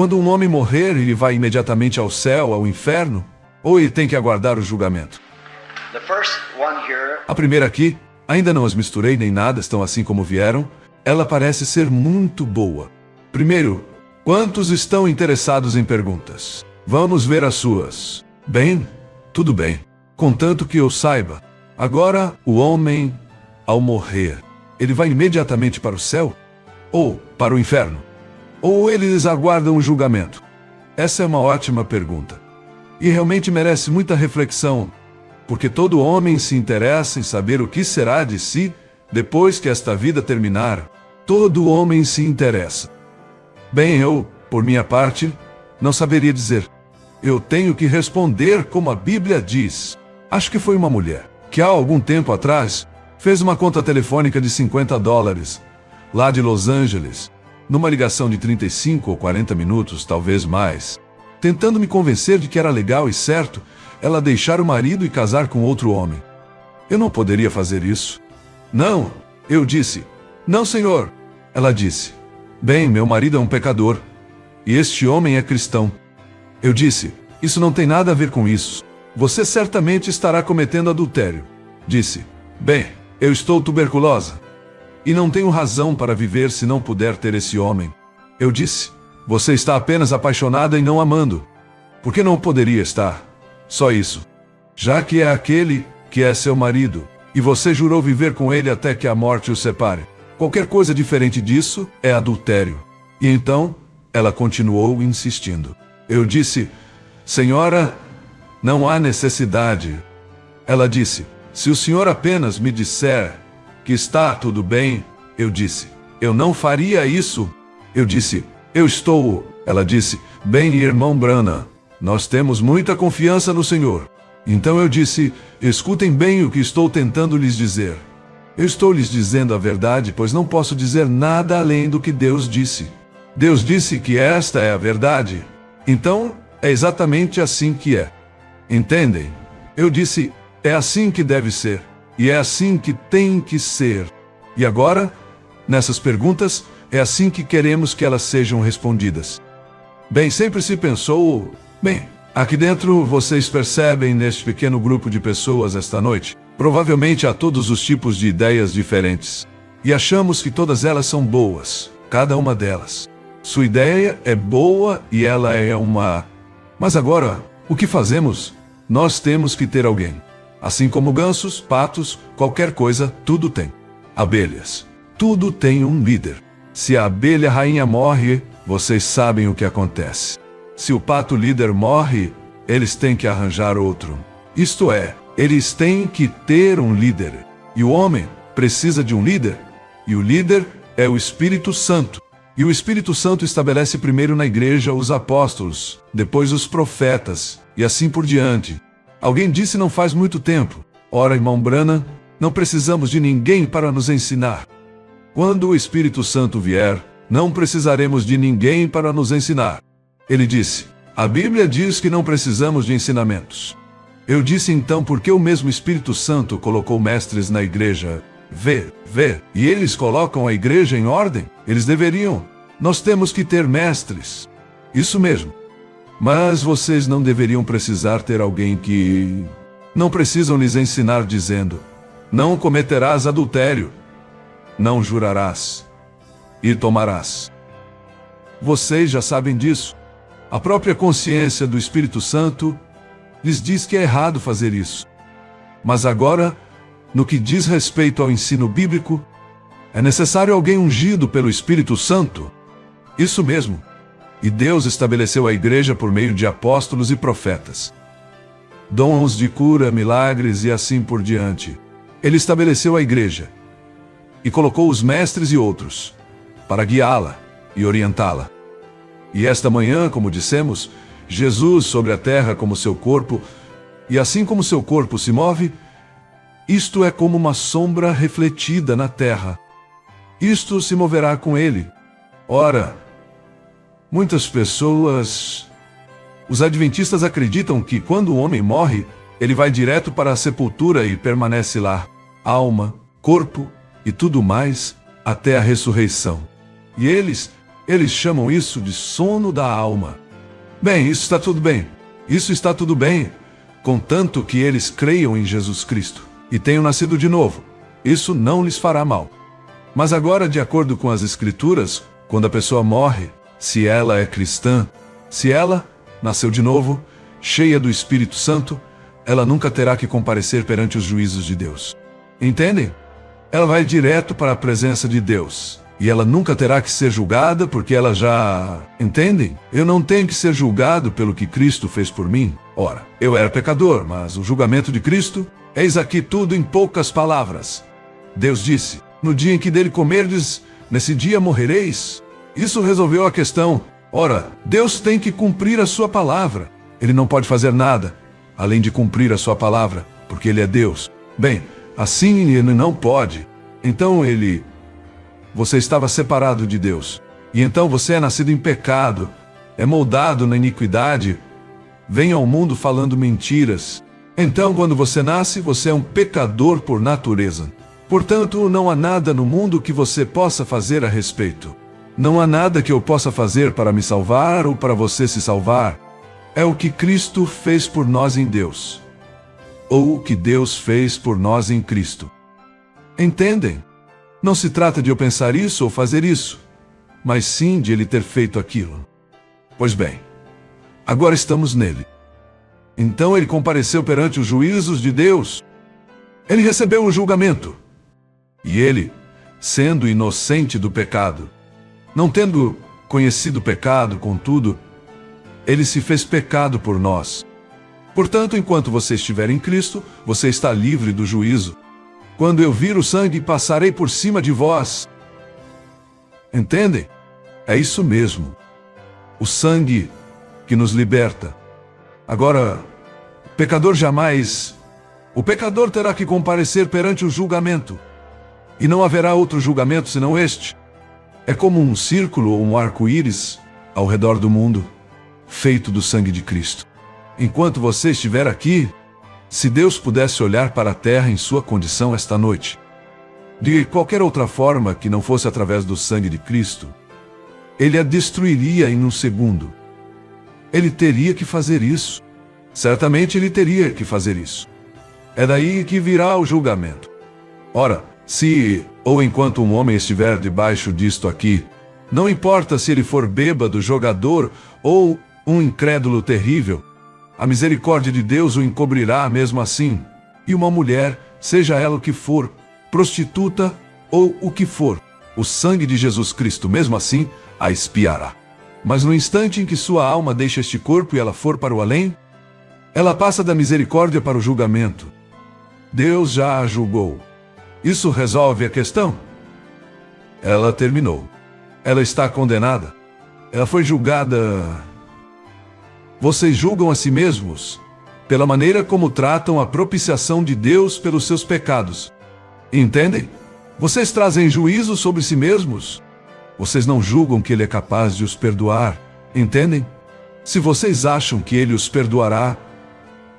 Quando um homem morrer, ele vai imediatamente ao céu, ao inferno? Ou ele tem que aguardar o julgamento? A primeira aqui, ainda não as misturei nem nada, estão assim como vieram. Ela parece ser muito boa. Primeiro, quantos estão interessados em perguntas? Vamos ver as suas. Bem, tudo bem. Contanto que eu saiba. Agora, o homem, ao morrer, ele vai imediatamente para o céu? Ou para o inferno? Ou eles aguardam o julgamento? Essa é uma ótima pergunta. E realmente merece muita reflexão, porque todo homem se interessa em saber o que será de si depois que esta vida terminar. Todo homem se interessa. Bem, eu, por minha parte, não saberia dizer. Eu tenho que responder como a Bíblia diz. Acho que foi uma mulher que há algum tempo atrás fez uma conta telefônica de $50, lá de Los Angeles, numa ligação de 35 ou 40 minutos, talvez mais, tentando me convencer de que era legal e certo ela deixar o marido e casar com outro homem. Eu não poderia fazer isso. Não, eu disse. Não, senhor. Ela disse. Bem, meu marido é um pecador, e este homem é cristão. Eu disse, isso não tem nada a ver com isso. Você certamente estará cometendo adultério. Disse, bem, eu estou tuberculosa, e não tenho razão para viver se não puder ter esse homem. Eu disse, você está apenas apaixonada e não amando. Por que não poderia estar? Só isso. Já que é aquele que é seu marido, e você jurou viver com ele até que a morte o separe. Qualquer coisa diferente disso é adultério. E então, ela continuou insistindo. Eu disse, senhora, não há necessidade. Ela disse, se o senhor apenas me disser que está tudo bem, eu disse, eu não faria isso. Eu disse, eu estou. Ela disse, bem, irmão Branham, nós temos muita confiança no Senhor. Então eu disse, escutem bem o que estou tentando lhes dizer. Eu estou lhes dizendo a verdade, pois não posso dizer nada além do que Deus disse. Deus disse que esta é a verdade. Então, é exatamente assim que é. Entendem? Eu disse, é assim que deve ser. E é assim que tem que ser. E agora, nessas perguntas, é assim que queremos que elas sejam respondidas. Bem, sempre se pensou... Bem, aqui dentro vocês percebem neste pequeno grupo de pessoas esta noite, provavelmente há todos os tipos de ideias diferentes. E achamos que todas elas são boas, cada uma delas. Sua ideia é boa e ela é uma... Mas agora, o que fazemos? Nós temos que ter alguém. Assim como gansos, patos, qualquer coisa, tudo tem. Abelhas. Tudo tem um líder. Se a abelha rainha morre, vocês sabem o que acontece. Se o pato líder morre, eles têm que arranjar outro. Isto é, eles têm que ter um líder. E o homem precisa de um líder. E o líder é o Espírito Santo. E o Espírito Santo estabelece primeiro na igreja os apóstolos, depois os profetas, e assim por diante. Alguém disse não faz muito tempo, ora, irmão Branham, não precisamos de ninguém para nos ensinar. Quando o Espírito Santo vier, não precisaremos de ninguém para nos ensinar. Ele disse, a Bíblia diz que não precisamos de ensinamentos. Eu disse então por que o mesmo Espírito Santo colocou mestres na igreja? Vê, e eles colocam a igreja em ordem? Eles deveriam. Nós temos que ter mestres. Isso mesmo. Mas vocês não deveriam precisar ter alguém que... Não precisam lhes ensinar dizendo, não cometerás adultério, não jurarás e tomarás. Vocês já sabem disso. A própria consciência do Espírito Santo lhes diz que é errado fazer isso. Mas agora, no que diz respeito ao ensino bíblico, é necessário alguém ungido pelo Espírito Santo. Isso mesmo. E Deus estabeleceu a igreja por meio de apóstolos e profetas. Dons de cura, milagres e assim por diante. Ele estabeleceu a igreja e colocou os mestres e outros para guiá-la e orientá-la. E esta manhã, como dissemos, Jesus sobre a terra como seu corpo, e assim como seu corpo se move, isto é como uma sombra refletida na terra. Isto se moverá com ele. Ora, muitas pessoas... Os adventistas acreditam que quando o homem morre, ele vai direto para a sepultura e permanece lá, alma, corpo e tudo mais, até a ressurreição. E eles Eles chamam isso de sono da alma. Bem, isso está tudo bem. Isso está tudo bem, contanto que eles creiam em Jesus Cristo e tenham nascido de novo. Isso não lhes fará mal. Mas agora, de acordo com as Escrituras, quando a pessoa morre, se ela é cristã, se ela nasceu de novo, cheia do Espírito Santo, ela nunca terá que comparecer perante os juízos de Deus. Entendem? Ela vai direto para a presença de Deus. E ela nunca terá que ser julgada porque ela já... Entendem? Eu não tenho que ser julgado pelo que Cristo fez por mim. Ora, eu era pecador, mas o julgamento de Cristo... Eis aqui tudo em poucas palavras. Deus disse, no dia em que dele comerdes, nesse dia morrereis. Isso resolveu a questão. Ora, Deus tem que cumprir a sua palavra. Ele não pode fazer nada, além de cumprir a sua palavra, porque ele é Deus. Bem, assim ele não pode. Então ele... Você estava separado de Deus. E então você é nascido em pecado, é moldado na iniquidade, vem ao mundo falando mentiras. Então, quando você nasce, você é um pecador por natureza. Portanto, não há nada no mundo que você possa fazer a respeito. Não há nada que eu possa fazer para me salvar ou para você se salvar. É o que Cristo fez por nós em Deus. Ou o que Deus fez por nós em Cristo. Entendem? Não se trata de eu pensar isso ou fazer isso, mas sim de ele ter feito aquilo. Pois bem, agora estamos nele. Então ele compareceu perante os juízos de Deus. Ele recebeu o julgamento. E ele, sendo inocente do pecado, não tendo conhecido o pecado, contudo, ele se fez pecado por nós. Portanto, enquanto você estiver em Cristo, você está livre do juízo. Quando eu vir o sangue, passarei por cima de vós. Entendem? É isso mesmo. O sangue que nos liberta. Agora, o pecador terá que comparecer perante o julgamento. E não haverá outro julgamento senão este. É como um círculo ou um arco-íris ao redor do mundo, feito do sangue de Cristo. Enquanto você estiver aqui, se Deus pudesse olhar para a terra em sua condição esta noite, de qualquer outra forma que não fosse através do sangue de Cristo, ele a destruiria em um segundo. Ele teria que fazer isso. Certamente ele teria que fazer isso. É daí que virá o julgamento. Ora, se, ou enquanto um homem estiver debaixo disto aqui, não importa se ele for bêbado, jogador ou um incrédulo terrível, a misericórdia de Deus o encobrirá mesmo assim. E uma mulher, seja ela o que for, prostituta ou o que for, o sangue de Jesus Cristo mesmo assim a expiará. Mas no instante em que sua alma deixa este corpo e ela for para o além, ela passa da misericórdia para o julgamento. Deus já a julgou. Isso resolve a questão? Ela terminou. Ela está condenada. Ela foi julgada. Vocês julgam a si mesmos pela maneira como tratam a propiciação de Deus pelos seus pecados. Entendem? Vocês trazem juízo sobre si mesmos. Vocês não julgam que Ele é capaz de os perdoar. Entendem? Se vocês acham que Ele os perdoará,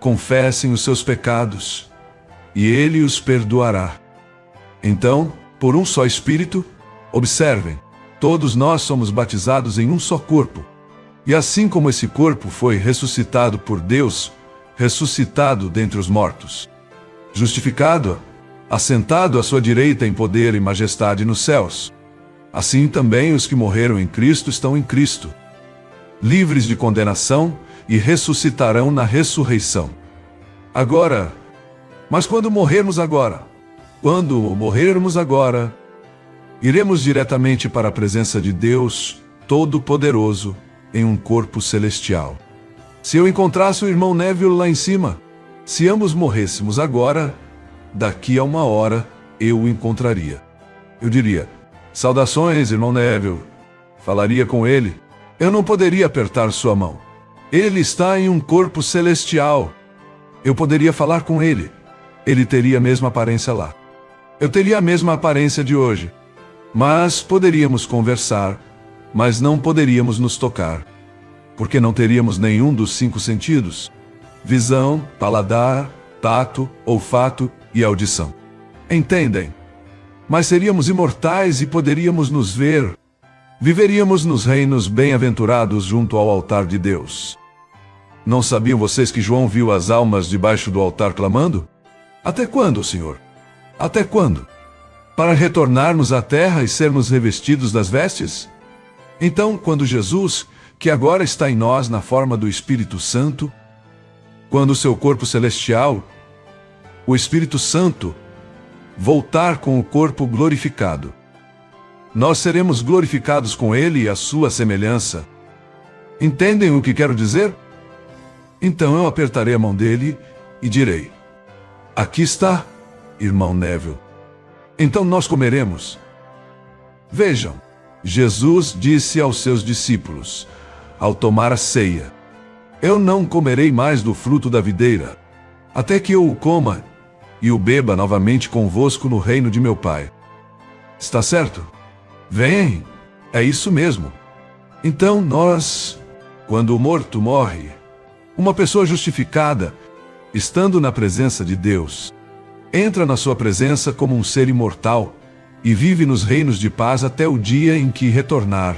confessem os seus pecados, e Ele os perdoará. Então, por um só Espírito, observem, todos nós somos batizados em um só corpo. E assim como esse corpo foi ressuscitado por Deus, ressuscitado dentre os mortos, justificado, assentado à sua direita em poder e majestade nos céus, assim também os que morreram em Cristo estão em Cristo, livres de condenação e ressuscitarão na ressurreição. Agora, mas quando morrermos agora, iremos diretamente para a presença de Deus Todo-Poderoso em um corpo celestial. Se eu encontrasse o irmão Neville lá em cima, se ambos morrêssemos agora, daqui a 1 hora eu o encontraria. Eu diria, saudações, irmão Neville. Falaria com ele. Eu não poderia apertar sua mão. Ele está em um corpo celestial. Eu poderia falar com ele. Ele teria a mesma aparência lá. Eu teria a mesma aparência de hoje. Mas poderíamos conversar, mas não poderíamos nos tocar. Porque não teríamos nenhum dos 5 sentidos: visão, paladar, tato, olfato e audição. Entendem? Mas seríamos imortais e poderíamos nos ver. viveríamos nos reinos bem-aventurados junto ao altar de Deus. Não sabiam vocês que João viu as almas debaixo do altar clamando? Até quando, Senhor? Até quando? Para retornarmos à terra e sermos revestidos das vestes? Então, quando Jesus, que agora está em nós na forma do Espírito Santo, quando o seu corpo celestial, o Espírito Santo, voltar com o corpo glorificado, nós seremos glorificados com ele e a sua semelhança. Entendem o que quero dizer? Então eu apertarei a mão dele e direi: aqui está, irmão Neville. Então nós comeremos. Vejam, Jesus disse aos seus discípulos, ao tomar a ceia: eu não comerei mais do fruto da videira, até que eu o coma e o beba novamente convosco no reino de meu Pai. Está certo? Vem, é isso mesmo. Então nós, quando o morto morre, uma pessoa justificada, estando na presença de Deus, entra na sua presença como um ser imortal e vive nos reinos de paz até o dia em que retornar.